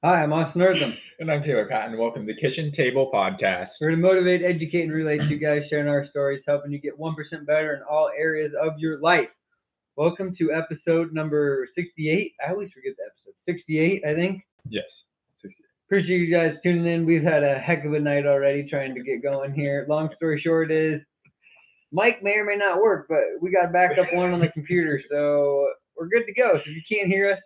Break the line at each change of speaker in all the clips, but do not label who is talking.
Hi, I'm Austin Eartham.
And I'm Taylor Patton. Welcome to the Kitchen Table Podcast.
We're to motivate, educate, and relate to you guys, sharing our stories, helping you get 1% better in all areas of your life. Welcome to episode number 68. I always forget the episode. 68, I think.
Yes.
Appreciate you guys tuning in. We've had a heck of a night already trying to get going here. Long story short is, Mike may or may not work, but we got a backup one on the computer, so we're good to go. So if you can't hear us,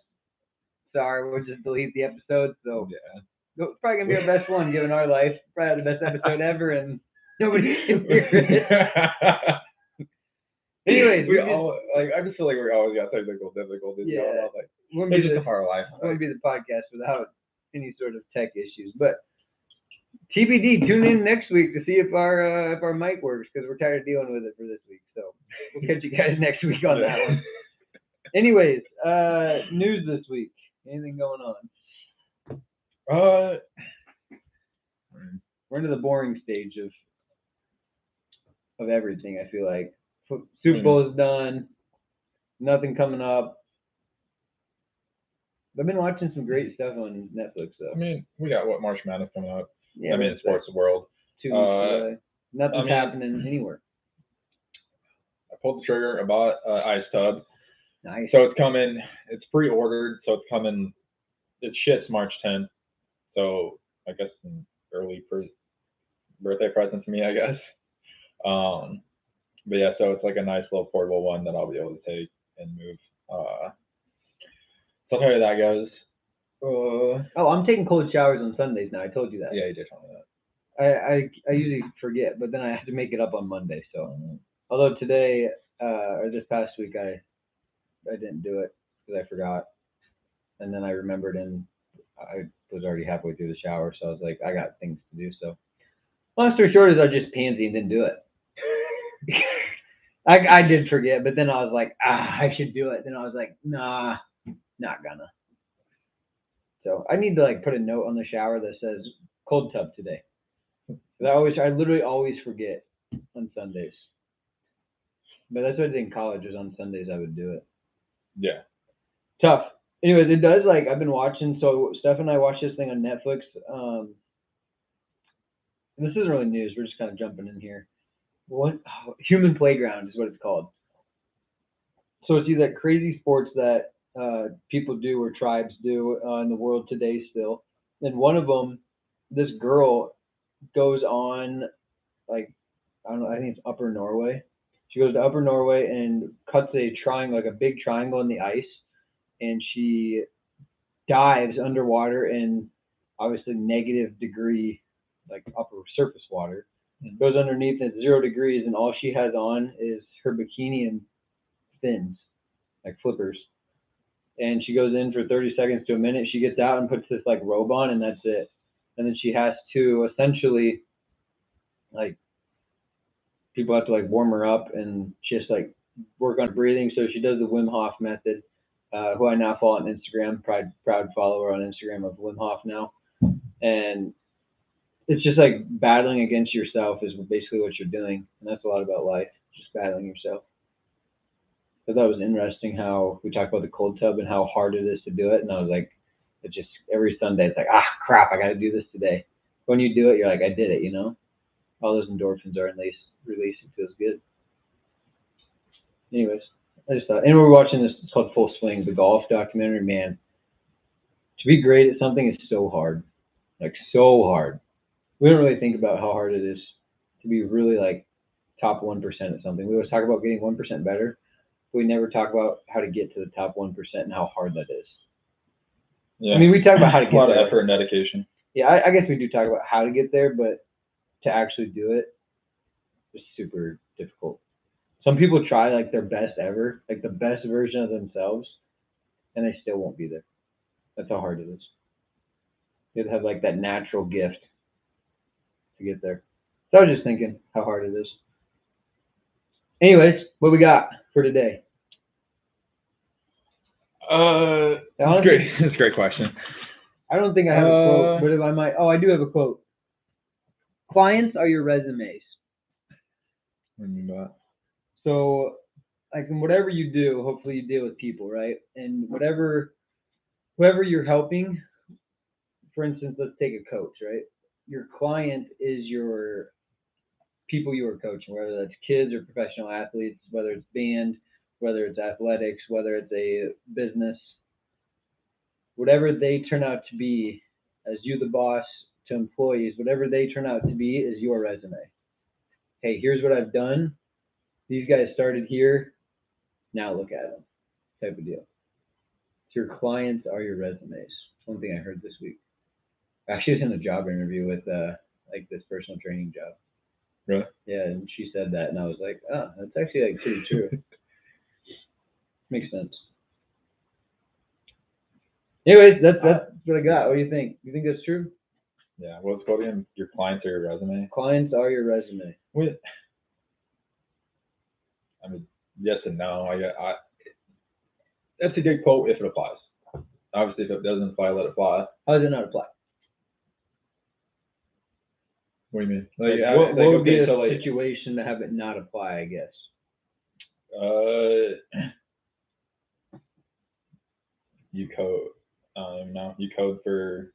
sorry, we'll just delete the episode. So
Yeah.
it's probably gonna be our best one given our life. Probably the best episode ever, and nobody can hear it. Anyways,
I just feel like we always got technical difficulties going on.
Wouldn't
It's
be
just
the
a part of life.
wouldn't be the podcast without any sort of tech issues. But TBD, tune in next week to see if our mic works, because we're tired of dealing with it for this week. So we'll catch you guys next week on that one. Anyways, news this week. Anything going on? We're into the boring stage of everything. I feel like Super Bowl is done. Nothing coming up. I've been watching some great stuff on Netflix though.
I mean, we got March Madness coming up.
Yeah,
in sports world.
2 weeks away. Nothing's happening anywhere.
I pulled the trigger. I bought an ice tub.
Nice.
So it's coming. It's pre-ordered. So it's coming. It ships March 10th. So I guess an early birthday present to me, I guess. But yeah, so it's like a nice little portable one that I'll be able to take and move. So I'll tell you how that goes.
I'm taking cold showers on Sundays now. I told you that.
Yeah, you did tell me that.
I usually forget, but then I have to make it up on Monday. So, although today or this past week I didn't do it because I forgot, and then I remembered, and I was already halfway through the shower, so I was like, I got things to do. So, long story short is I just pansy and didn't do it. I did forget, but then I was like, I should do it. Then I was like, nah, not gonna. So I need to put a note on the shower that says cold tub today. I literally always forget on Sundays. But that's what I did in college, was on Sundays I would do it.
Yeah.
Tough. Anyways, it does I've been watching, so Steph and I watched this thing on Netflix. And this isn't really news, we're just kind of jumping in here. Human Playground is what it's called. So it's these crazy sports that people do or tribes do in the world today still. And one of them, this girl goes on, I don't know, I think it's Upper Norway. She goes to Upper Norway and cuts a triangle, a big triangle in the ice, and she dives underwater in obviously negative degree, upper surface water. Goes underneath at 0 degrees, and all she has on is her bikini and fins, flippers. And she goes in for 30 seconds to a minute. She gets out and puts this robe on, and that's it. And then she has to essentially people have to warm her up, and she has to work on breathing. So she does the Wim Hof method, who I now follow on Instagram, proud follower on Instagram of Wim Hof now. And it's just battling against yourself is basically what you're doing, and that's a lot about life, just battling yourself. I thought it was interesting how we talked about the cold tub and how hard it is to do it, and I was like, it just every Sunday it's crap, I got to do this today. When you do it, you're like, I did it, all those endorphins are released. It feels good. Anyways, I just thought, and we're watching this. It's called Full Swing, the golf documentary. Man, to be great at something is so hard, so hard. We don't really think about how hard it is to be really top 1% at something. We always talk about getting 1% better, but we never talk about how to get to the top 1% and how hard that is.
Yeah.
I mean, we talk about how to get there.
A lot of effort and dedication.
Yeah, I guess we do talk about how to get there, but to actually do it is super difficult. Some people try their best ever, the best version of themselves, and they still won't be there. That's how hard it is. You have to have that natural gift to get there. So I was just thinking how hard it is. Anyways, what we got for today?
That's great. That's a great question.
I don't think I have a quote, but if I might, I do have a quote. Clients are your resumes. So, in whatever you do, hopefully you deal with people, right? And whoever you're helping, for instance, let's take a coach, right? Your client is your people you are coaching, whether that's kids or professional athletes, whether it's band, whether it's athletics, whether it's a business, whatever they turn out to be, as you, the boss, to employees, whatever they turn out to be is your resume. Hey, here's what I've done. These guys started here. Now look at them, type of deal. So your clients are your resumes. One thing I heard this week. Actually, I was in a job interview with like this personal training job.
Really?
Yeah, and she said that, and I was like, oh, that's actually like pretty true. Makes sense. Anyways, that's what I got. What do you think? You think that's true?
Yeah. What's called again? Your clients are your resume.
Clients are your resume.
I mean, yes and no. I that's a good quote if it applies. Obviously, if it doesn't apply, let it fly.
How does it not apply?
What do you mean?
What would be a situation to have it not apply, I guess?
You code. No, you code for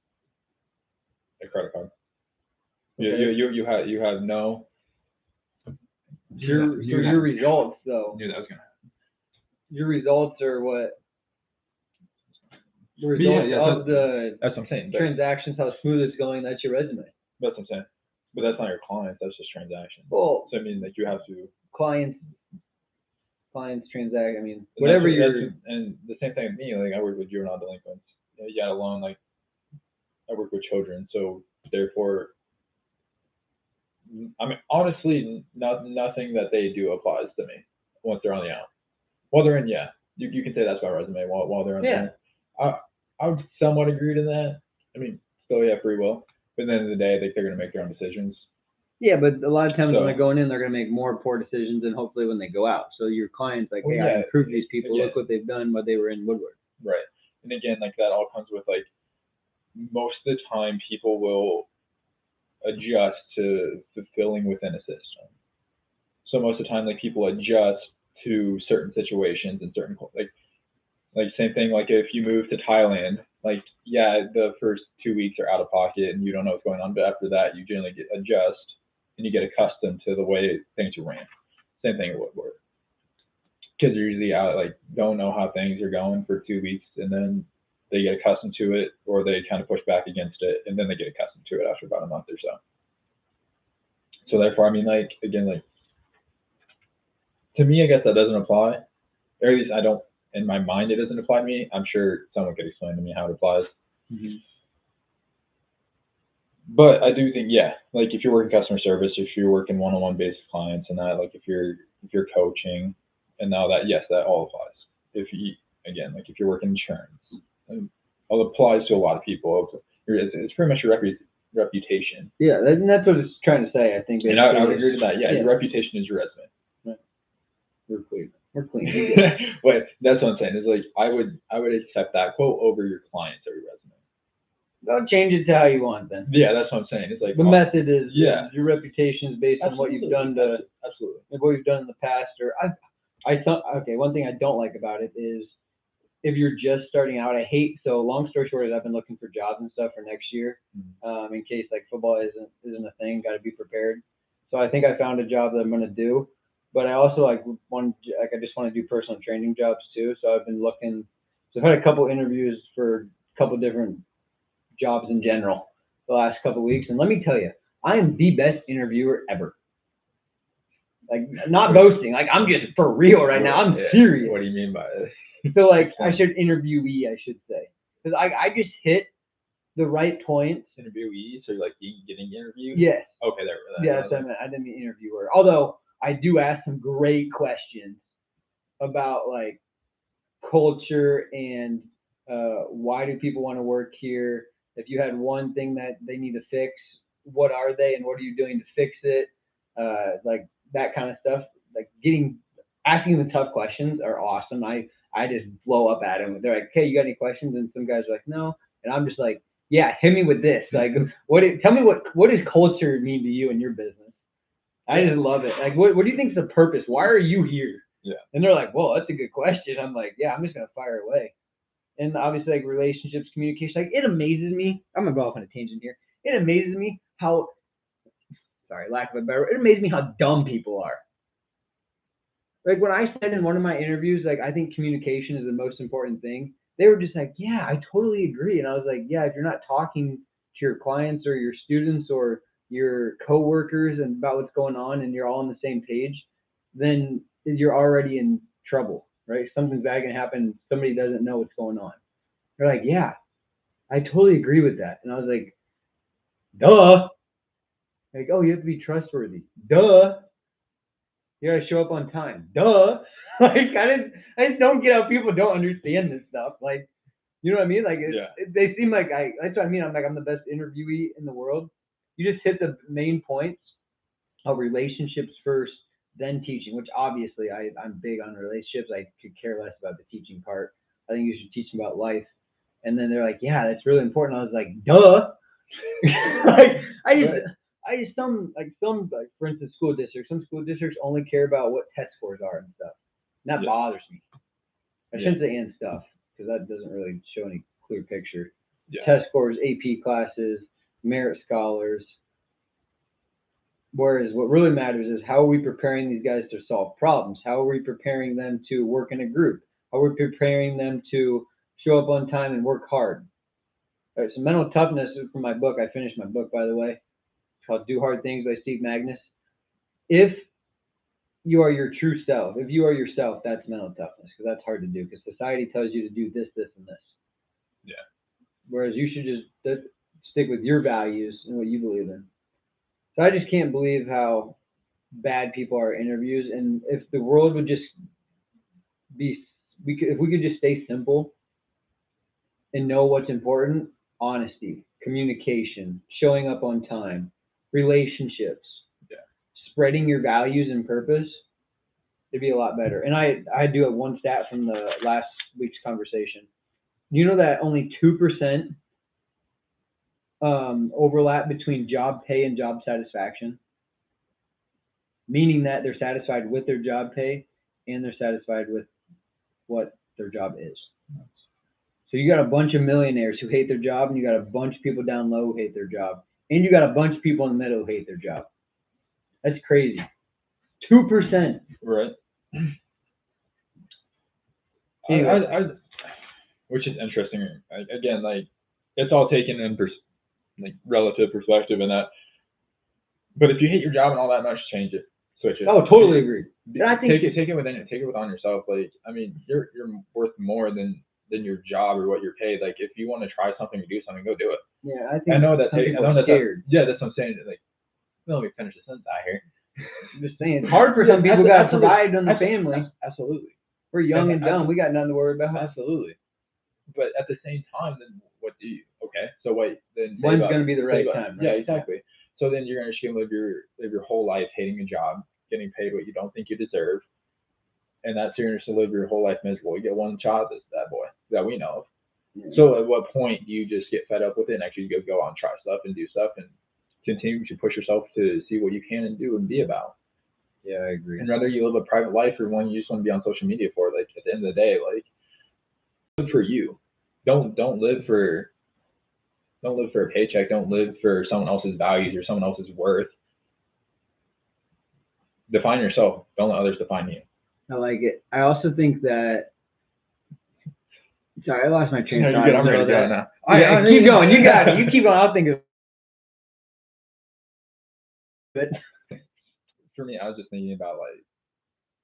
a credit card.
Okay.
You have no.
Your results though.
Knew that was gonna happen.
Your results are what? The results of the
That's what I'm saying.
transactions, how smooth it's going. That's your resume.
That's what I'm saying. But that's not your clients. That's just transactions.
Well,
So I mean, like you have to.
clients transact. I mean,
And
whatever
and the same thing with me. Like I work with juvenile delinquents. You got a loan. Like I work with children, so therefore, I mean, honestly, nothing that they do applies to me once they're on the out. While they're in, yeah, you can say that's my resume. While they're on
Yeah.
I would somewhat agree to that. I mean, still, yeah, free will. But at the end of the day, they're going to make their own decisions.
Yeah, but a lot of times
So-
when they're going in, they're going to make more poor decisions than hopefully when they go out. So your client's like, hey, I
Yeah,
improved these people.
yeah.
Look what they've done while they were in Woodward.
Right. And again, like that all comes with like most of the time people will adjust to fulfilling within a system. So most of the time, like people adjust to certain situations and certain like same thing. Like if you move to Thailand, like yeah, the first 2 weeks are out of pocket and you don't know what's going on, but after that, you generally adjust and you get accustomed to the way things are ran. Same thing at Woodward. Kids are usually out, like don't know how things are going for 2 weeks, and then they get accustomed to it, or they kind of push back against it, and then they get accustomed to it after about a month or so. So therefore, I mean, like again, like to me, I guess that doesn't apply, or at least I don't. In my mind, it doesn't apply to me. I'm sure someone could explain to me how it applies.
Mm-hmm.
But I do think, yeah, like if you're working customer service, if you're working one-on-one basis with clients and that, like if you're coaching and now that, yes, that all applies. If you, again, like if you're working insurance, it all applies to a lot of people. It's pretty much your reputation.
Yeah, that's what it's trying to say, I think.
And I would agree to that. Yeah,
Yeah.
your reputation is your resume.
Right. We're clean. We're clean.
But that's what I'm saying. Is like I would accept that quote over your clients or your resume.
Don't change it to how you want then.
Yeah, that's what I'm saying. It's like
The method is
yeah.
Your reputation is based on what you've done
absolutely.
what you've done in the past. Or I thought okay. One thing I don't like about it is if you're just starting out. I hate so. Long story short is I've been looking for jobs and stuff for next year, in case like football isn't a thing. Got to be prepared. So I think I found a job that I'm gonna do. But I also I just want to do personal training jobs too. So I've been looking. So I've had a couple interviews for a couple different jobs in general the last couple of weeks, and let me tell you, I am the best interviewer ever. Like not boasting, like I'm just for real right now. I'm serious.
What do you mean by it?
So like I should interviewee, I should say, because I just hit the right points.
Interviewee, so you're like getting interviewed.
Yes.
Okay, there.
Yeah, that's what I meant. I didn't mean interviewer. Although I do ask some great questions about like culture and why do people want to work here? If you had one thing that they need to fix, what are they and what are you doing to fix it? Like that kind of stuff. Like asking the tough questions are awesome. I just blow up at them. They're like, "Hey, you got any questions?" And some guys are like, "No," and I'm just like, "Yeah, hit me with this. Like, tell me what does culture mean to you in your business?" I just love it. Like, what do you think is the purpose? Why are you here?
Yeah.
And they're like, "Well, that's a good question." I'm like, "Yeah, I'm just gonna fire away." and obviously like relationships, communication. Like it amazes me. I'm gonna go off on a tangent here. It amazes me how, sorry, lack of a better. It amazes me how dumb people are. Like when I said in one of my interviews, like I think communication is the most important thing. They were just like, yeah, I totally agree. And I was like, yeah, if you're not talking to your clients or your students or your coworkers and about what's going on and you're all on the same page, then you're already in trouble, right? Something's bad gonna happen. Somebody doesn't know what's going on. They're like, yeah, I totally agree with that. And I was like, duh. Like, oh, you have to be trustworthy. Duh. You gotta show up on time. Duh. Like I just don't get how people don't understand this stuff. Like, you know what I mean? Like they seem like that's what I mean. I'm the best interviewee in the world. You just hit the main points of relationships first, then teaching, which obviously I'm big on relationships. I could care less about the teaching part. I think you should teach them about life. And then they're like, yeah, that's really important. I was like, duh. Like I just some for instance some school districts only care about what test scores are and stuff. And that bothers me. I shouldn't say and stuff because that doesn't really show any clear picture. Test scores, AP classes, merit scholars. Whereas what really matters is how are we preparing these guys to solve problems? How are we preparing them to work in a group? How are we preparing them to show up on time and work hard? All right, so mental toughness is from my book. I finished my book, by the way. It's called Do Hard Things by Steve Magnus. If you are your true self, if you are yourself, that's mental toughness because that's hard to do because society tells you to do this, this, and this.
Yeah.
Whereas you should just stick with your values and what you believe in. So I just can't believe how bad people are at interviews. And if the world would just if we could just stay simple and know what's important, honesty, communication, showing up on time, relationships, spreading your values and purpose, it'd be a lot better. And I do have one stat from the last week's conversation. You know that only 2% overlap between job pay and job satisfaction, meaning that they're satisfied with their job pay and they're satisfied with what their job is. So you got a bunch of millionaires who hate their job, and you got a bunch of people down low who hate their job, and you got a bunch of people in the middle who hate their job. That's crazy. 2%.
Right.
Anyway.
Which is interesting. Again, like it's all taken in relative perspective and that. But if you hate your job and all that much, change it, switch it.
Oh, totally agree. And I think
take it within it. Take it within yourself. Like I mean, you're worth more than your job or what you're paid. Like if you want to try something or do something, go do it.
Yeah, I think.
I know that.
Scared.
That's what I'm saying. Like, let me finish the sentence out here.
I'm just saying, it's hard for some people who got to provide on the family.
Absolutely.
We're young and dumb. We got nothing to worry about.
Absolutely. But at the same time, then what do you? Okay, so wait, then
when's going to be the right time? Right?
Yeah, exactly. So then you're just going to live your whole life hating a job, getting paid what you don't think you deserve, and that's you're going to live your whole life miserable. You get one child that's that boy that we know of. Yeah. So at what point do you just get fed up with it and actually go out and try stuff and do stuff and continue to push yourself to see what you can and do and be about?
Yeah, I agree.
And whether you live a private life or one you just want to be on social media for, like at the end of the day, like live for you. Don't live for a paycheck. Don't live for someone else's values or someone else's worth. Define yourself. Don't let others define you.
I like it. I also think that. Sorry, I lost my train of thought.
I'm ready to go now.
Keep going. You got it. You keep going. I'll think of it.
For me, I was just thinking about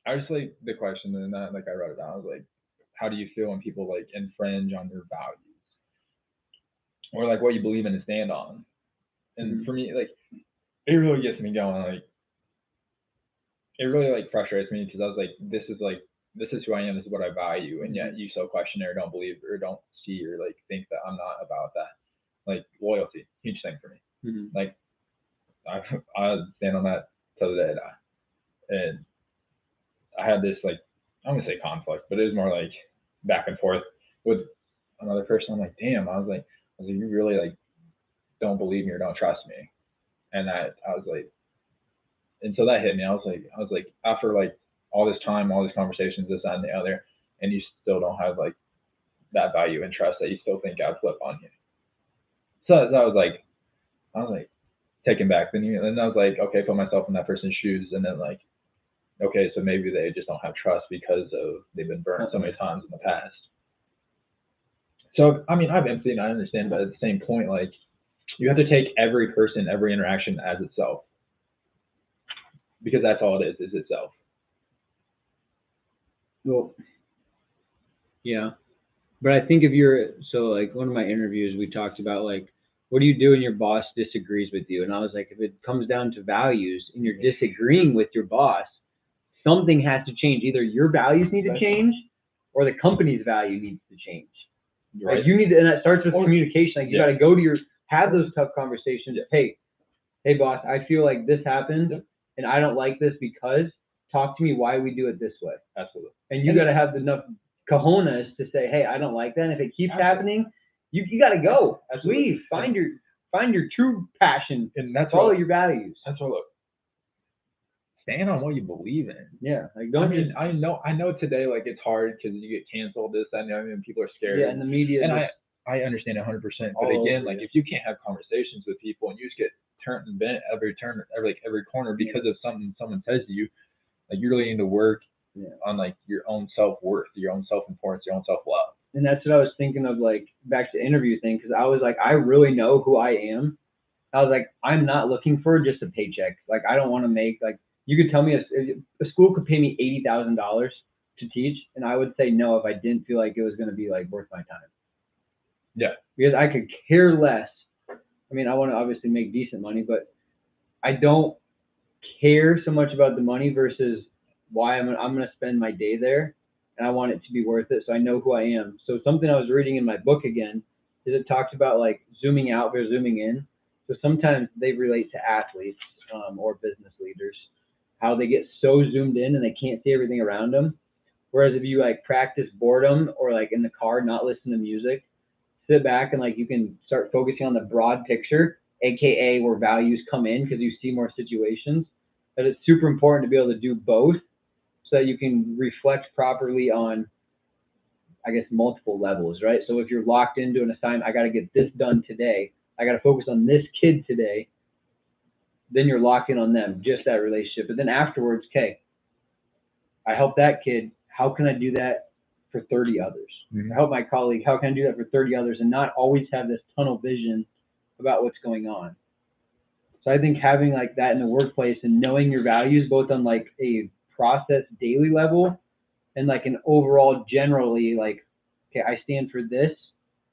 I just like the question and that I wrote it down. I was like, how do you feel when people infringe on your values or what you believe in and stand on? And for me, it really gets me going. It really frustrates me because I was like, this is who I am. This is what I value, and yet you so question it or don't believe or don't see or think that I'm not about that. Loyalty, huge thing for me. Mm-hmm. I stand on that till the day I die. And I had this I'm gonna say conflict, but it was more back and forth with another person. I'm like, damn. I was like, you really don't believe me or don't trust me, and that I was like, and so that hit me. I was like, after all this time, all these conversations, this, that, and the other, and you still don't have that value and trust that you still think I'd flip on you. So that was like, I was like taken back. And I was like, okay, put myself in that person's shoes, and then like, okay, so maybe they just don't have trust because of they've been burned so many times in the past. So I mean, I've empathy and I understand, but at the same point, like, you have to take every person, every interaction as itself, because that's all it is itself.
Well, yeah, but I think if you're so like one of my interviews, we talked about like, what do you do when your boss disagrees with you? And I was like, if it comes down to values and you're disagreeing with your boss, something has to change. Either your values need to change, or the company's value needs to change.
Right?
Like you need to, and that starts with communication. Like you got to go to have those tough conversations. Hey, boss, I feel like this happened, and I don't like this because. Talk to me why we do it this way.
Absolutely.
And you got to have enough cojones to say, hey, I don't like that. And if it keeps happening, you got to go. Leave. Find your true passion,
and that's
follow your values.
That's what. Look, stand on what you believe in.
Yeah, like don't.
I know today, like it's hard because you get canceled. This, I know, and people are scared.
Yeah, and the media.
And I understand 100%. But again, like if you can't have conversations with people and you just get turned and bent every corner because of something someone says to you, like you really need to work on like your own self-worth, your own self-importance, your own self-love.
And that's what I was thinking of, like back to the interview thing, because I was like, I really know who I am. I was like, I'm not looking for just a paycheck. Like I don't want to make, like, you could tell me a school could pay me $80,000 to teach, and I would say no if I didn't feel like it was going to be like worth my time.
Yeah.
Because I could care less. I mean, I want to obviously make decent money, but I don't care so much about the money versus why I'm going to spend my day there, and I want it to be worth it, so I know who I am. So something I was reading in my book again is it talks about like zooming out versus zooming in. So sometimes they relate to athletes or business leaders, how they get so zoomed in and they can't see everything around them. Whereas if you like practice boredom or like in the car, not listen to music, sit back and like you can start focusing on the broad picture, AKA where values come in because you see more situations. That it's super important to be able to do both so that you can reflect properly on, I guess, multiple levels, right? So if you're locked into an assignment, I got to get this done today. I got to focus on this kid today. Then you're locked in on them, just that relationship. But then afterwards, okay, I help that kid. How can I do that for 30 others?
Mm-hmm.
I help my colleague. How can I do that for 30 others and not always have this tunnel vision about what's going on? So I think having like that in the workplace and knowing your values, both on like a process daily level and like an overall generally like, okay, I stand for this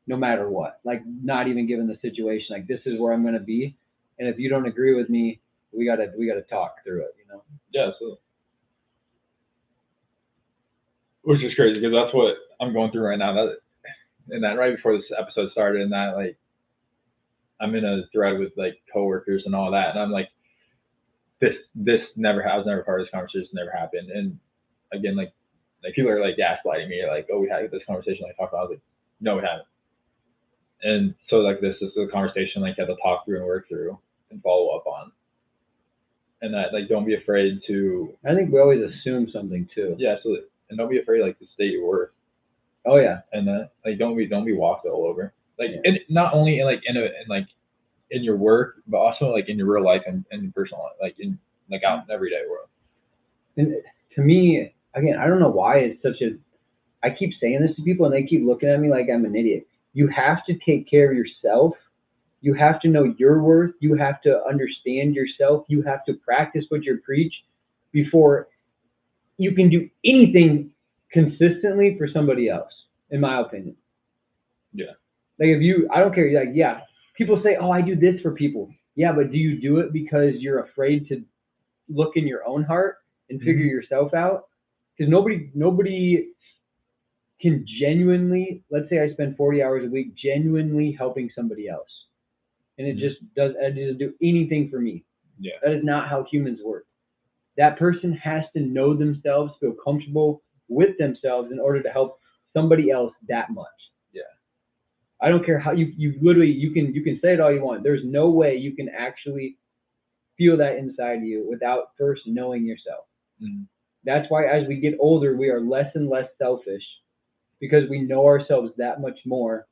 no matter what, like not even given the situation, like this is where I'm going to be. And if you don't agree with me, we gotta talk through it, you know?
Yeah, absolutely. Which is crazy because that's what I'm going through right now. That right before this episode started, and that like I'm in a thread with like coworkers and all that, and I'm like, this never. I was never part of this conversation. Never happened. And again, like people are like gaslighting me, like, oh, we had this conversation, like talk about. I was like, no, we haven't. And so like this is a conversation like you have to talk through and work through and follow up on. And that like don't be afraid to.
I think we always assume something too.
Yeah, absolutely. And don't be afraid like to state your worth.
Oh yeah.
And that like don't be walked all over. Like and not only in your work, but also like in your real life and in personal life, like in like out in the everyday world.
And to me, again, I don't know why it's such a. I keep saying this to people and they keep looking at me like I'm an idiot. You have to take care of yourself. You have to know your worth. You have to understand yourself. You have to practice what you preach before you can do anything consistently for somebody else, in my opinion.
Yeah.
Like if you, I don't care. Like, yeah, people say, oh, I do this for people. Yeah, but do you do it because you're afraid to look in your own heart and figure yourself out? Because nobody can genuinely, let's say I spend 40 hours a week genuinely helping somebody else. And it doesn't do anything for me.
Yeah.
That is not how humans work. That person has to know themselves, feel comfortable with themselves in order to help somebody else that much.
Yeah.
I don't care how you literally, you can say it all you want. There's no way you can actually feel that inside you without first knowing yourself.
Mm-hmm.
That's why as we get older, we are less and less selfish because we know ourselves that much more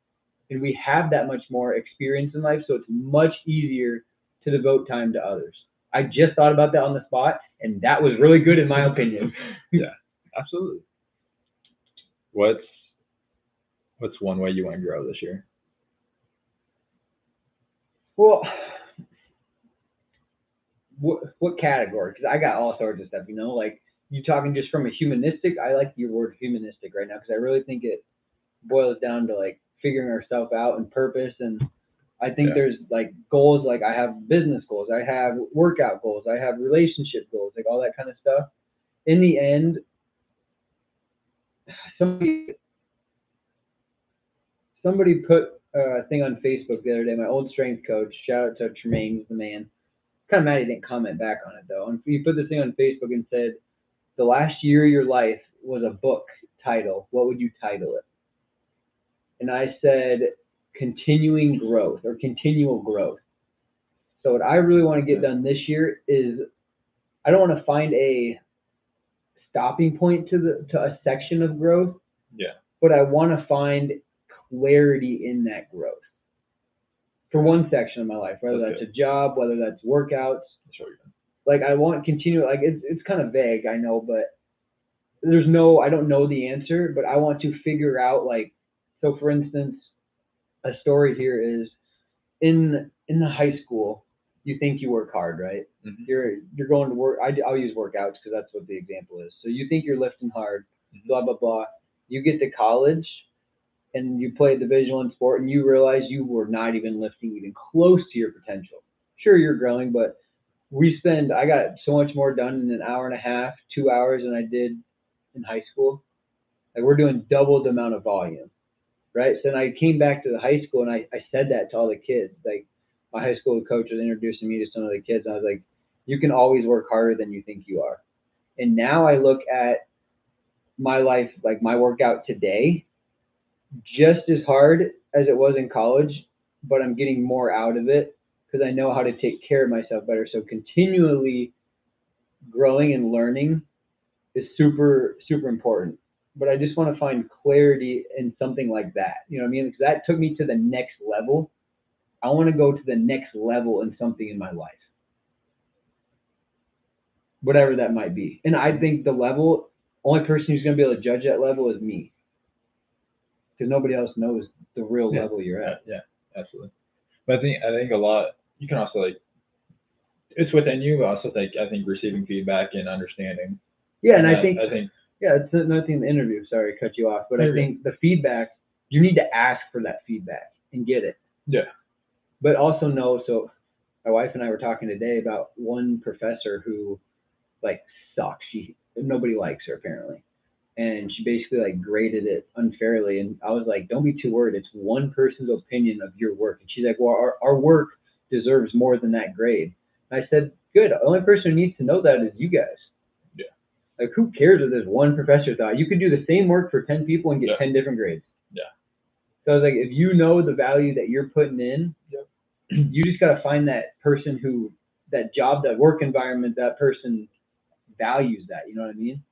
and we have that much more experience in life. So it's much easier to devote time to others. I just thought about that on the spot, and that was really good in my opinion.
Yeah, absolutely. What's one way you want to grow this year?
Well, what category? Because I got all sorts of stuff, you know, like you talking just from a humanistic. I like your word humanistic right now because I really think it boils down to like figuring ourselves out and purpose. And I think
Yeah.
there's like goals, like I have business goals, I have workout goals, I have relationship goals, like all that kind of stuff. In the end, somebody put a thing on Facebook the other day. My old strength coach, shout out to Tremaine, he's the man. Kind of mad he didn't comment back on it though. And he put this thing on Facebook and said, "The last year of your life was a book title. What would you title it?" And I said, "Continuing growth" or "Continual growth." So what I really want to get done this year is I don't want to find a stopping point to a section of growth,
Yeah.
but I want to find clarity in that growth for one section of my life, whether that's a job, whether that's workouts.
Sure.
Like I want continue, like it's kind of vague, I know, but I don't know the answer, but I want to figure out like, so for instance, a story here is in the high school, you think you work hard, right?
Mm-hmm.
You're going to work. I'll use workouts because that's what the example is. So you think you're lifting hard, blah blah blah. You get to college, and you play a Division I sport, and you realize you were not even lifting even close to your potential. Sure, you're growing, but I got so much more done in an hour and a half, 2 hours than I did in high school. Like we're doing double the amount of volume, right? So then I came back to the high school and I said that to all the kids. Like my high school coach was introducing me to some of the kids. And I was like, you can always work harder than you think you are. And now I look at my life, like my workout today, just as hard as it was in college, but I'm getting more out of it because I know how to take care of myself better. So continually growing and learning is super, super important. But I just want to find clarity in something like that. You know what I mean? Because that took me to the next level. I want to go to the next level in something in my life, whatever that might be. And I think the only person who's going to be able to judge that level is me, because nobody else knows the real level you're at.
Yeah, absolutely. But I think a lot. You can also like, it's within you, but also I think receiving feedback and understanding.
Yeah, and I think yeah, it's another thing in the interview. Sorry to cut you off, but I think the feedback, you need to ask for that feedback and get it.
Yeah.
But also know, so my wife and I were talking today about one professor who like sucks. Nobody likes her apparently. And she basically like graded it unfairly. And I was like, don't be too worried. It's one person's opinion of your work. And she's like, well, our work deserves more than that grade. And I said, good. The only person who needs to know that is you guys.
Yeah.
Like, who cares if there's one professor thought? You could do the same work for 10 people and get 10 different grades.
Yeah.
So I was like, if you know the value that you're putting in, you just got to find that person who, that job, that work environment, that person values that. You know what I mean?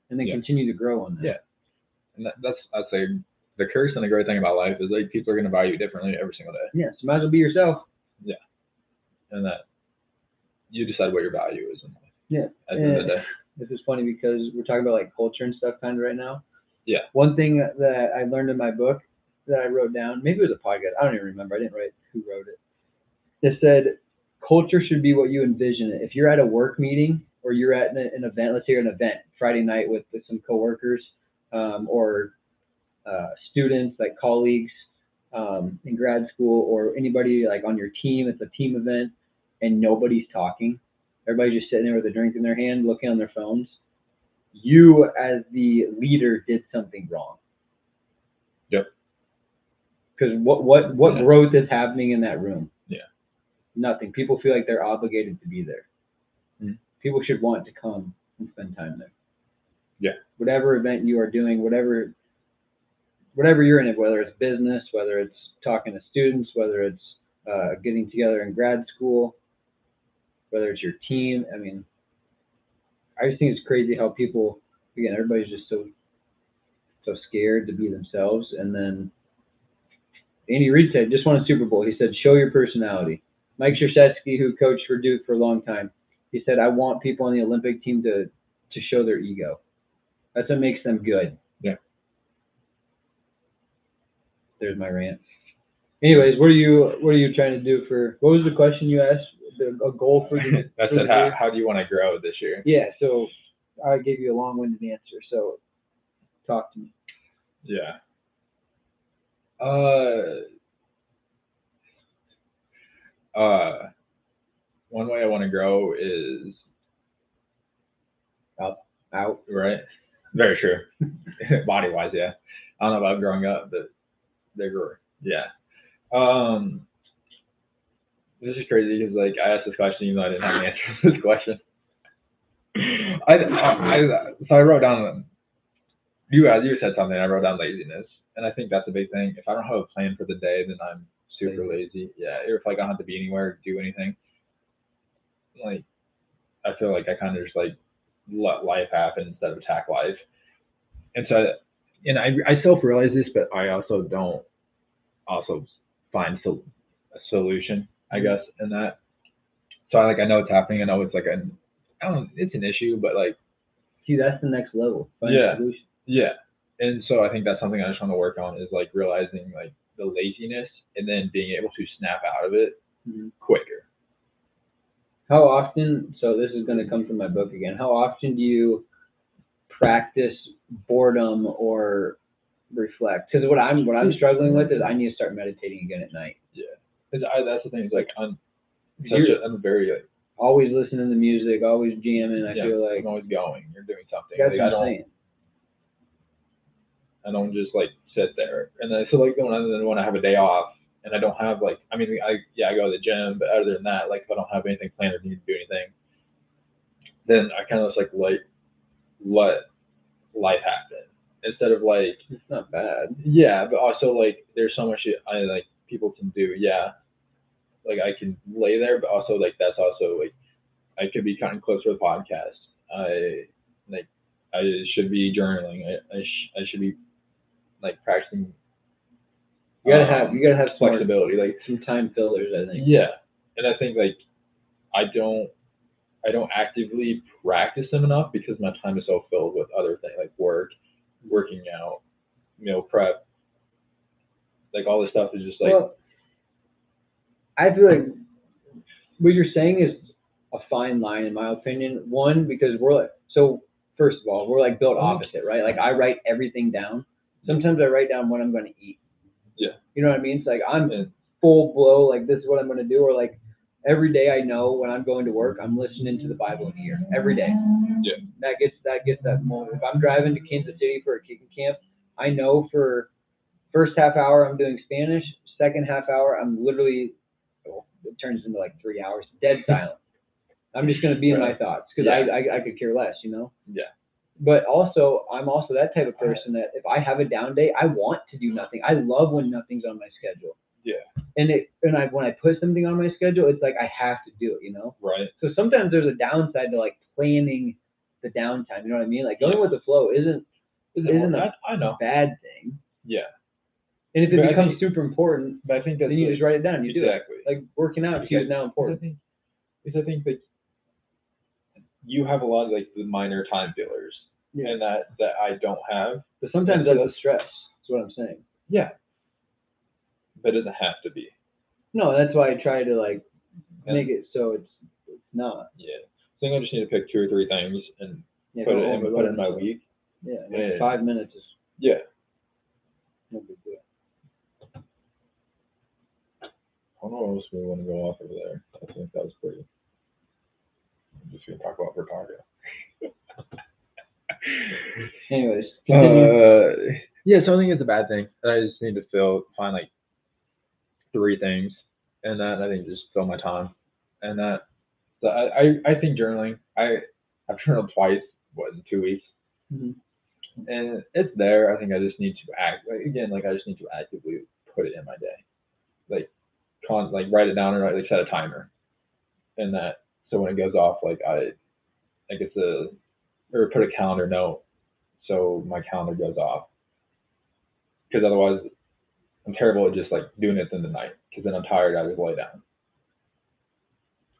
And then continue to grow on that.
Yeah. And that's, I'd say, the curse and the great thing about life is like people are going to value you differently every single day.
Yeah. So might as well be yourself.
Yeah. And that you decide what your value is in life.
Yeah.
At the end of the day.
This is funny because we're talking about like culture and stuff kind of right now.
Yeah.
One thing that I learned in my book that I wrote down, maybe it was a podcast, I don't even remember. I didn't write who wrote it. It said, culture should be what you envision it. If you're at a work meeting or you're at an event, let's say you're at an event Friday night with some coworkers or students, like colleagues in grad school, or anybody like on your team, it's a team event and nobody's talking. Everybody's just sitting there with a drink in their hand, looking on their phones. You, as the leader, did something wrong.
Yep.
Because what growth is happening in that room?
Yeah.
Nothing. People feel like they're obligated to be there.
Mm-hmm.
People should want to come and spend time there.
Yeah.
Whatever event you are doing, whatever you're in it, whether it's business, whether it's talking to students, whether it's getting together in grad school, whether it's your team. I mean, I just think it's crazy how people, again, everybody's just so so scared to be themselves. And then Andy Reid said, just won a Super Bowl. He said, show your personality. Mike Krzyzewski, who coached for Duke for a long time, he said, I want people on the Olympic team to show their ego. That's what makes them good.
Yeah.
There's my rant. Anyways, what are you trying to do for? What was the question you asked? A goal for the.
I
for
said,
the year?
how do you want to grow this year?
Yeah. So I gave you a long-winded answer. So talk to me.
Yeah. One way I want to grow is
Out.
right. Very true. Body wise, yeah. I don't know about growing up, but they're growing. Yeah. This is crazy because like I asked this question even though I didn't have an answer to this question. So I wrote down. You said something. I wrote down laziness, and I think that's a big thing. If I don't have a plan for the day, then I'm super lazy. Yeah. Or if like I don't have to be anywhere, do anything. Like I feel like I kind of just like let life happen instead of attack life. And so, and I self-realize this, but I also don't also find a solution, I guess, in that. So I know it's happening. I know it's like it's an issue, but like,
see, that's the next level. Find a solution.
Yeah. And so I think that's something I just want to work on is like realizing like the laziness and then being able to snap out of it quicker.
How often, so this is going to come from my book again, how often do you practice boredom or reflect? Because what I'm struggling with is I need to start meditating again at night.
Yeah. That's the thing. Is like I'm very like
always listening to music, always jamming. I feel like
I'm always going. You're doing something.
That's
like,
what I'm saying.
I don't just like sit there. And then so like when I have a day off and I don't have like I go to the gym, but other than that, like if I don't have anything planned or need to do anything, then I kind of just like let life happen instead of like
it's not bad.
Yeah, but also like there's so much I like people can do. Yeah, like I can lay there, but also like that's also like I could be cutting close to the podcast. I should be journaling. I should be like practicing.
You gotta have
flexibility, like
some time fillers, I think.
Yeah, and I think like I don't actively practice them enough because my time is so filled with other things like work, working out, meal prep, like all this stuff is just like.
Well, I feel like what you're saying is a fine line in my opinion. One, because we're like, so first of all, we're like built opposite, right? Like I write everything down. Sometimes I write down what I'm going to eat.
Yeah.
You know what I mean? It's like I'm full blow, like this is what I'm going to do. Or like every day I know when I'm going to work, I'm listening to the Bible in ear every day.
Yeah.
That gets that moment. If I'm driving to Kansas City for a kicking camp, I know for first half hour I'm doing Spanish. Second half hour I'm literally, it turns into like 3 hours, dead silent. I'm just going to be in my thoughts because I could care less, you know?
Yeah.
But also, I'm also that type of person that if I have a down day, I want to do nothing. I love when nothing's on my schedule.
Yeah.
And when I put something on my schedule, it's like I have to do it, you know?
Right.
So sometimes there's a downside to like planning the downtime. You know what I mean? Like going with the flow isn't a bad thing.
Yeah.
And if it becomes super important,
but I think that's
then you just write it down. You do it.
Exactly.
Like working out is now important.
I think that you have a lot of like the minor time fillers, and that I don't have.
But sometimes that's the stress. That's what I'm saying.
Yeah. But it doesn't have to be.
No, that's why I try to like make it so it's not.
Yeah. I think I just need to pick 2 or 3 things and put it in my week.
Yeah. Like 5 minutes is.
Yeah.
No big deal.
I don't know what else we want to go off over there. I think that was pretty. I'm just gonna talk about Vertago.
Anyways.
Yeah, so I think it's a bad thing. I just need to find like 3 things, and that I think just fill my time, and that. So I think journaling. I've journaled twice. What, in 2 weeks?
Mm-hmm.
And it's there. I think I just need to I just need to actively put it in my day, like write it down or like set a timer, and that so when it goes off, like I get or put a calendar note so my calendar goes off. because otherwise I'm terrible at just like doing it in the night, because then I'm tired, I just lay down.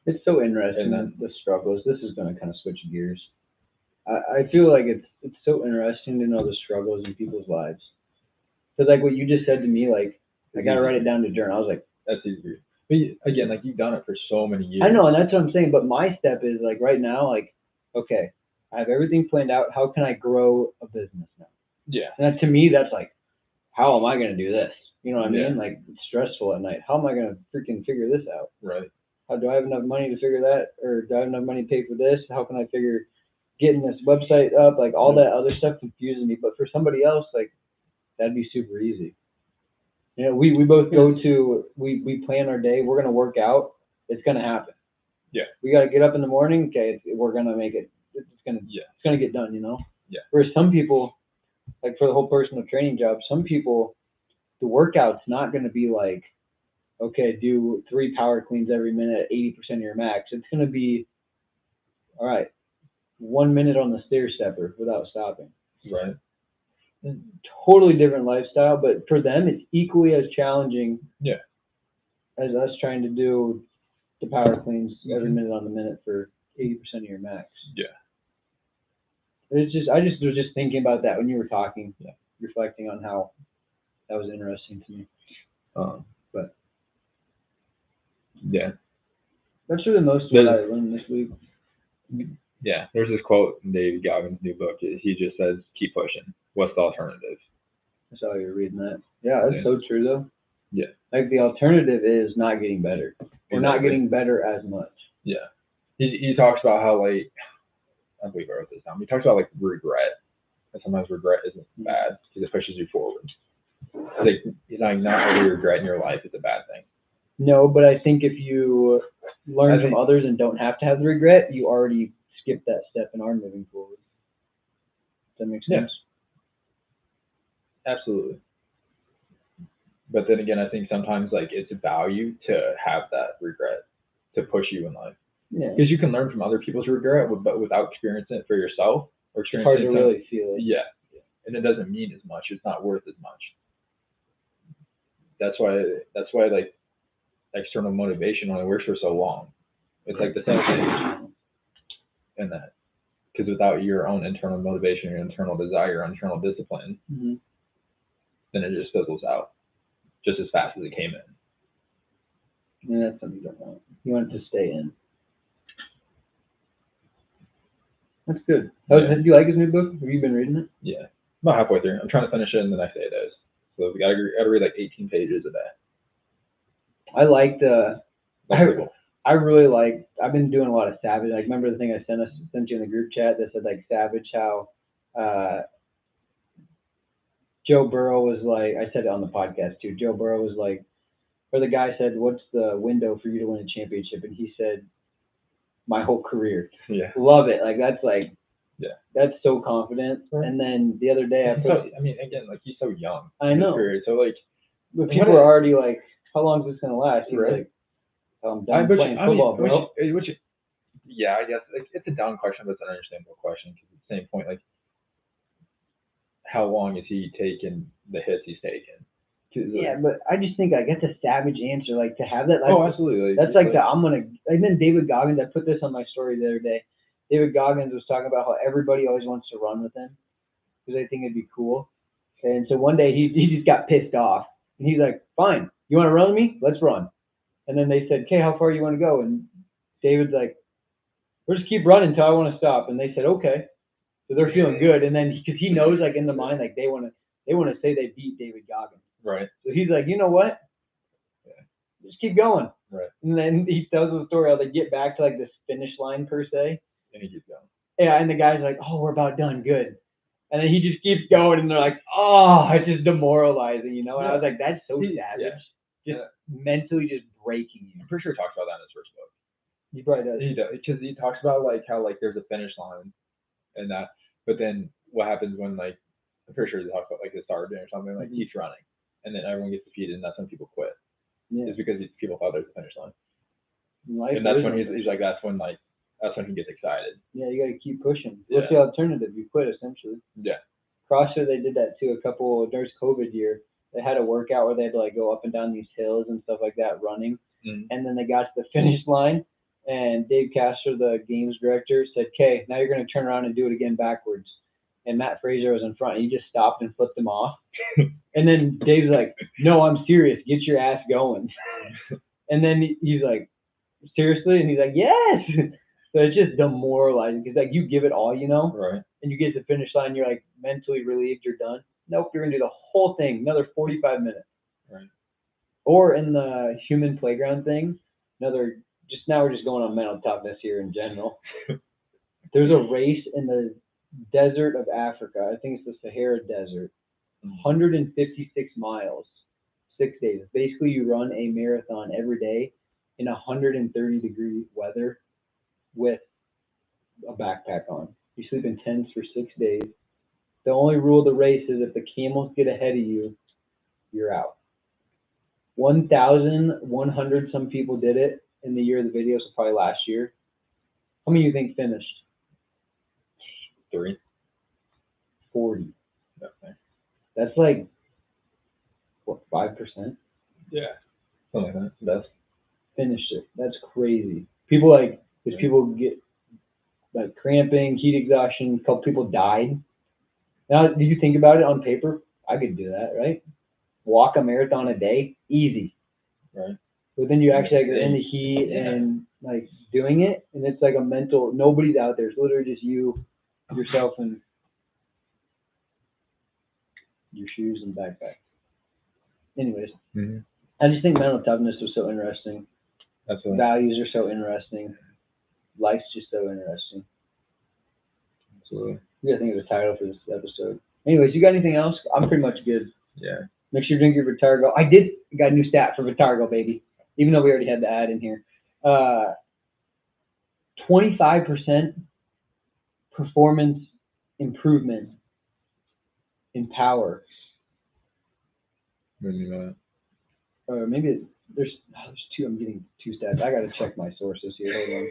It's so interesting,
And then-
the struggles. This is going to kind of switch gears. I feel like it's so interesting to know the struggles in people's lives. Because like what you just said to me, like I got to write it down to journal. I was like,
That's easy. But again, like you've done it for so many years.
I know, and that's what I'm saying. But my step is like right now, like, okay, I have everything planned out. How can I grow a business now?
Yeah.
And that, to me, that's like, how am I going to do this? You know what I
Yeah.
mean? Like, it's stressful at night. How am I going to freaking figure this out?
Right.
How do I have enough money to figure that? Or do I have enough money to pay for this? How can I figure getting this website up? Like, all that other stuff confuses me. But for somebody else, like, that'd be super easy. You know, we both go to, we plan our day. We're going to work out. It's going to happen.
Yeah.
We got to get up in the morning. Okay, we're going to make it. It's going to get done, you know?
Yeah.
Whereas some people, like for the whole personal training job, some people, the workout's not going to be like, okay, do 3 power cleans every minute at 80% of your max. It's going to be, all right, 1 minute on the stair stepper without stopping.
Right.
Totally different lifestyle, but for them, it's equally as challenging
Yeah.
as us trying to do the power cleans every
Mhm.
minute on the minute for 80% of your max.
Yeah.
It's just, I just was just thinking about that when you were talking,
Yeah.
reflecting on how that was interesting to me. But
Yeah.
that's really most of what I learned this week.
Yeah. There's this quote in David Goggins' new book. He just says, "Keep pushing. What's the alternative?"
I saw you were reading that. Yeah, that's
Yeah.
so true though.
Yeah.
Like the alternative is not getting better. We're not
Exactly.
getting better as much.
Yeah. He talks about how, like, I believe I wrote this down. He talks about like regret. And sometimes regret isn't bad because it pushes you forward. Like, he's not every regret in your life is a bad thing.
No, but I think if you learn
I
from
think-
others and don't have to have the regret, you already skipped that step and are moving forward. Does that make
Yeah.
sense?
Absolutely. But then again, I think sometimes like it's a value to have that regret to push you in life,
Yeah.
because you can learn from other people's regret, but without experiencing it for yourself or
It's hard
experiencing
to
it.
really feel it.
Yeah. And it doesn't mean as much. It's not worth as much. That's why like external motivation only works for so long. It's like the same thing in that. Because without your own internal motivation, your internal desire, your internal discipline,
Mhm.
then it just fizzles out just as fast as it came in.
And that's something you don't want. You want it to stay in. That's good.
Yeah.
Do you like his new book? Have you been reading it?
Yeah. About halfway through. I'm trying to finish it in the next 8 days. So we gotta read like 18 pages a day.
I like
That's pretty cool.
I really like. I've been doing a lot of Savage. Like, remember the thing I sent you in the group chat that said like Savage, how Joe Burrow was like. I said it on the podcast too. Joe Burrow was like, or the guy said, "What's the window for you to win a championship?" And he said, "My whole career."
Yeah.
Love it. Like that's like.
Yeah.
That's so confident.
Right.
And then the other day I
He's
put.
so, I mean, again, like he's so young.
I
in this
know.
Period. So like,
But people are already like, "How long is this gonna last?" He's
Right.
like, "I'm done playing
I mean,
football, bro."
yeah, I guess like, it's a dumb question, but it's an understandable question. Because at the same point, like, how long is he taking the hits he's taking? 'Cause, like,
Yeah, but I just think like that's a savage answer. Like to have that. Like,
oh, absolutely.
that's like the I'm gonna. And then David Goggins. I put this on my story the other day. David Goggins was talking about how everybody always wants to run with him because they think it'd be cool. And so one day he just got pissed off and he's like, "Fine, you want to run with me? Let's run." And then they said, "Okay, how far you want to go?" And David's like, "We'll just keep running until I want to stop." And they said, "Okay." So they're feeling good. And then because he knows like in the mind like they want to say they beat David Goggins.
Right.
So he's like, "You know what? Just keep going."
Right.
And then he tells the story how they get back to like this finish line per se.
And he keeps going.
Yeah, and the guy's like, "Oh, we're about done, good." And then he just keeps going, and they're like, "Oh, it's just demoralizing," you know. And I was like, "That's so savage,
Yeah.
just mentally just breaking you."
I'm pretty sure he talks about that in his first book.
He probably does.
He does, because he talks about like how like there's a finish line and that, but then what happens when like I'm pretty sure he talks about like the sergeant or something like keeps running, and then everyone gets defeated, and that's when people quit.
Yeah.
It's because people thought there's a finish line,
Life
and that's
is
when
a-
he's like that's when he gets excited.
Yeah, you got to keep pushing.
Yeah.
What's the alternative? You quit essentially.
Yeah.
CrossFit, they did that too. There's COVID year. They had a workout where they had to like go up and down these hills and stuff like that running. And then they got to the finish line, and Dave Castro, the games director, said, "Okay, now you're going to turn around and do it again backwards." And Matt Fraser was in front, and he just stopped and flipped him off. And then Dave's like, "No, I'm serious. Get your ass going." And then he's like, "Seriously?" And he's like, "Yes." So it's just demoralizing because like you give it all, you know,
Right.
and you get to the finish line, you're like mentally relieved, you're done. Nope, you're gonna do the whole thing, another 45 minutes.
Right.
Or in the human playground thing, now we're just going on mental toughness here in general. There's a race in the desert of Africa. I think it's the Sahara Desert. 156 miles, 6 days. Basically, you run a marathon every day in 130-degree weather with a backpack on. You sleep in tents for 6 days. The only rule of the race is if the camels get ahead of you, you're out. 1,100 some people did it in the year of the video, so probably last year. How many do you think finished?
3.
40.
Okay.
That's like, what, 5%?
Yeah. Something like that. That's
Finished it. That's crazy. People get like cramping, heat exhaustion. A couple people died. Now, do you think about it on paper? I could do that, right? Walk a marathon a day, easy.
right.
But then you actually like, are in the heat and like doing it, and it's like a mental. Nobody's out there. It's literally just you, yourself, and your shoes and backpack. Anyways, I just think mental toughness was so interesting.
Absolutely.
Values are so interesting. Life's just so interesting.
Absolutely.
We gotta think of a title for this episode. Anyways, you got anything else? I'm pretty much good.
Yeah.
Make sure you drink your Vitargo. I got a new stat for Vitargo, baby. Even though we already had the ad in here. 25% performance improvement in power.
What do you mean by that?
Or maybe there's two. I'm getting two stats. I gotta check my sources here. Hold on.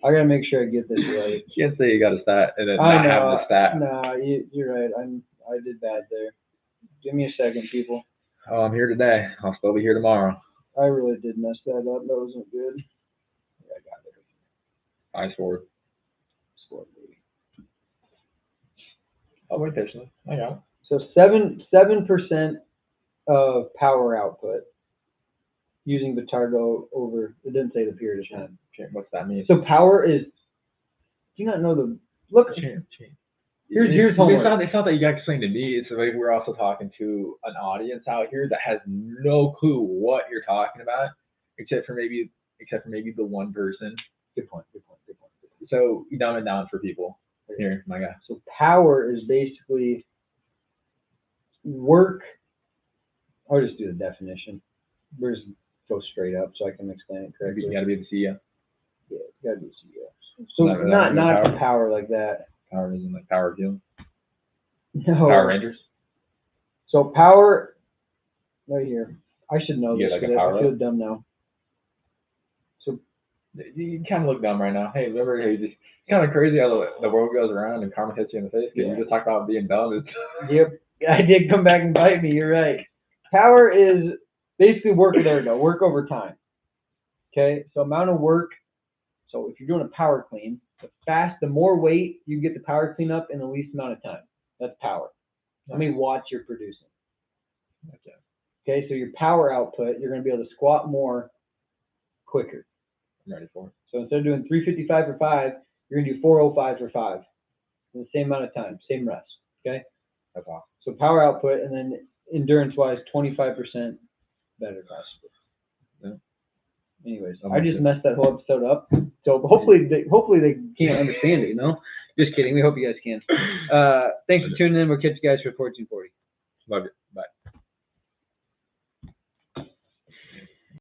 I gotta make sure I get this right.
You can't say you got a stat and then
I
not
know.
have the stat.
No, you're right. I did bad there. Give me a second, people.
Oh, I'm here today. I'll still be here tomorrow.
I really did mess that up. That wasn't good. Yeah, I got it.
Ice forward.
Score, baby.
Oh, wait there, son. I got it.
So 7% of power output using Vitargo over. It didn't say the period of time.
Okay, what's that mean?
So power is. Do you not know the look? Here's homework.
It's not that you got to explain to me. It's like we're also talking to an audience out here that has no clue what you're talking about, except for maybe the one person.
Good point.
So you dumb it down for people. Here, my guy.
So power is basically work. I'll just do the definition. We'll just go straight up so I can explain it correctly.
You got to be the CEO.
Yeah, you gotta be CEO. So not power like that.
Power isn't like Power of Healing.
No.
Power Rangers.
So power, right here. I should know
You
this.
get like a
I
power
feel
up?
dumb now. So
You kind of look dumb right now. Hey, remember, it's kind of crazy how the world goes around and karma hits you in the face. Because you just talk about being dumb.
Yep, I did come back and bite me. You're right. Power is basically work. There we go. Work over time. Okay, so amount of work. So if you're doing a power clean, the more weight you get the power clean up in the least amount of time. That's power. How many watts you're producing. Okay, so your power output, you're going to be able to squat more quicker.
I'm ready for it.
So instead of doing 355 for 5, you're going to do 405 for 5 in the same amount of time, same rest. Okay,
that's awesome.
So power output, and then endurance-wise, 25% better possibly.
Yeah.
Anyways, I just messed that whole episode up. So hopefully they can't understand it, you know? Just kidding. We hope you guys can. Thanks for tuning in. We'll catch you guys for 1440.
Love you. Bye.